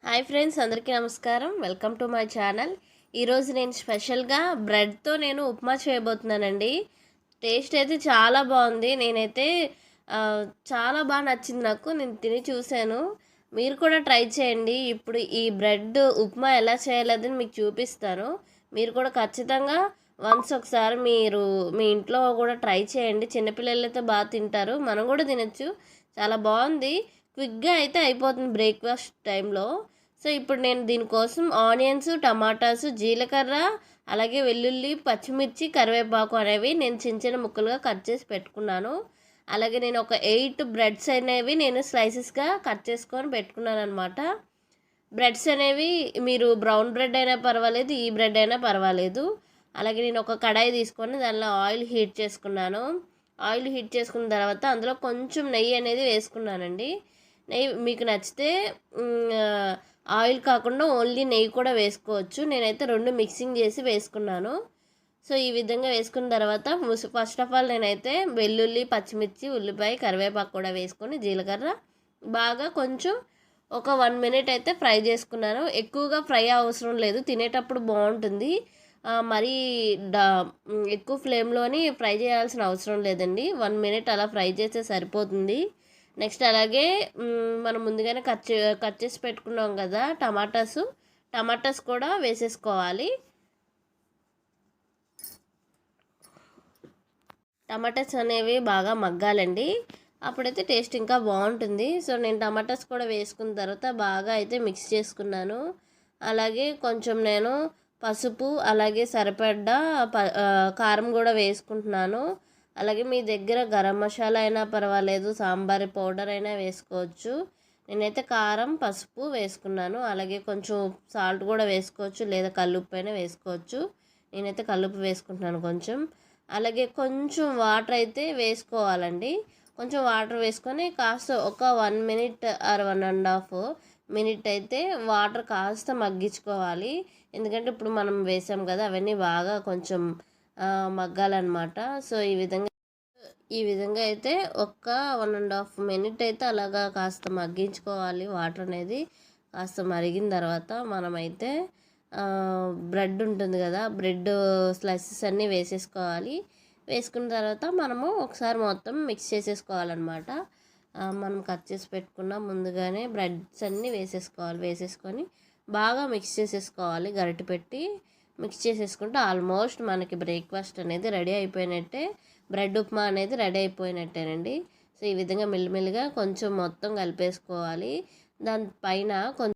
Hi friends, అందరికీ నమస్కారం. Welcome to my channel. ఈరోజు నేను స్పెషల్గా బ్రెడ్తో ఉప్మా చేయబోతున్నానండి. టేస్ట్ అయితే చాలా బాగుంది. నేనైతే చాలా బాగా నచ్చింది నాకు. నేను తిని చూశాను. మీరు కూడా ట్రై చేయండి. ఇప్పుడు ఈ బ్రెడ్ ఉప్మా ఎలా చేయాలని మీకు చూపిస్తాను. మీరు కూడా ఖచ్చితంగా ఒకసారి మీరు మీ ఇంట్లో కూడా ట్రై చేయండి. చిన్నపిల్లలు అయితే బాగా తింటారు, మనం కూడా తినచ్చు. చాలా బాగుంది. క్విక్గా అయితే అయిపోతుంది బ్రేక్ఫాస్ట్ టైంలో. సో ఇప్పుడు నేను దీనికోసం ఆనియన్స్, టమాటాస్, జీలకర్ర, అలాగే వెల్లుల్లి, పచ్చిమిర్చి, కరివేపాకు అనేవి నేను చిన్న చిన్న ముక్కలుగా కట్ చేసి పెట్టుకున్నాను. అలాగే నేను ఒక 8 బ్రెడ్స్ అనేవి నేను స్లైసెస్గా కట్ చేసుకొని పెట్టుకున్నాను అనమాట. బ్రెడ్స్ అనేవి మీరు బ్రౌన్ బ్రెడ్ అయినా పర్వాలేదు, ఈ బ్రెడ్ అయినా పర్వాలేదు. అలాగే నేను ఒక కడాయి తీసుకొని దానిలో ఆయిల్ హీట్ చేసుకున్నాను. ఆయిల్ హీట్ చేసుకున్న తర్వాత అందులో కొంచెం నెయ్యి అనేది వేసుకున్నానండి. నెయ్యి మీకు నచ్చితే ఆయిల్ కాకుండా ఓన్లీ నెయ్యి కూడా వేసుకోవచ్చు. నేనైతే రెండు మిక్సింగ్ చేసి వేసుకున్నాను. సో ఈ విధంగా వేసుకున్న తర్వాత ఫస్ట్ ఆఫ్ ఆల్ నేనైతే వెల్లుల్లి, పచ్చిమిర్చి, ఉల్లిపాయ, కరివేపాకు కూడా వేసుకొని జీలకర్ర బాగా కొంచెం ఒక 1 మినిట్ అయితే ఫ్రై చేసుకున్నాను. ఎక్కువగా ఫ్రై అవసరం లేదు, తినేటప్పుడు బాగుంటుంది. మరీ ఎక్కువ ఫ్లేమ్లోని ఫ్రై చేయాల్సిన అవసరం లేదండి. 1 మినిట్ అలా ఫ్రై చేస్తే సరిపోతుంది. నెక్స్ట్ అలాగే మనం ముందుగానే కట్ చేసి పెట్టుకున్నాం కదా టమాటాస్ కూడా వేసేసుకోవాలి. టమాటాస్ అనేవి బాగా మగ్గాలండి, అప్పుడైతే టేస్ట్ ఇంకా బాగుంటుంది. సో నేను టమాటాస్ కూడా వేసుకున్న తర్వాత బాగా అయితే మిక్స్ చేసుకున్నాను. అలాగే కొంచెం నేను పసుపు, అలాగే సరిపడ్డ కారం కూడా వేసుకుంటున్నాను. అలాగే మీ దగ్గర గరం మసాలా అయినా పర్వాలేదు, సాంబార్ పౌడర్ అయినా వేసుకోవచ్చు. నేనైతే కారం, పసుపు వేసుకున్నాను. అలాగే కొంచెం సాల్ట్ కూడా వేసుకోవచ్చు, లేదా కల్లుప్పు అయినా వేసుకోవచ్చు. నేనైతే కల్లుప్పు వేసుకుంటున్నాను కొంచెం. అలాగే కొంచెం వాటర్ అయితే వేసుకోవాలండి. కొంచెం వాటర్ వేసుకొని కాస్త ఒక 1 మినిట్ ఆర్ 1.5 మినిట్ అయితే వాటర్ కాస్త మగ్గించుకోవాలి. ఎందుకంటే ఇప్పుడు మనం వేసాం కదా, అవన్నీ బాగా కొంచెం మగ్గాలన్నమాట. సో ఈ విధంగా అయితే ఒక 1.5 మినిట్ అయితే అలాగా కాస్త మగ్గించుకోవాలి. వాటర్ అనేది కాస్త మరిగిన తర్వాత మనమైతే బ్రెడ్ ఉంటుంది కదా, బ్రెడ్ స్లైసెస్ అన్నీ వేసేసుకోవాలి. వేసుకున్న తర్వాత మనము ఒకసారి మొత్తం మిక్స్ చేసేసుకోవాలన్నమాట. మనం కట్ చేసి పెట్టుకున్న ముందుగానే బ్రెడ్స్ అన్నీ వేసేసుకొని బాగా మిక్స్ చేసేసుకోవాలి. గరిటె పెట్టి మిక్స్ చేసేసుకుంటే ఆల్మోస్ట్ మనకి బ్రేక్ఫాస్ట్ అనేది రెడీ అయిపోయినట్టే. బ్రెడ్ ఉప్మా అనేది రెడీ అయిపోయినట్టేనండి. సో ఈ విధంగా మెల్లిమెల్లిగా కొంచెం మొత్తం కలిపేసుకోవాలి. దానిపైన కొంచెం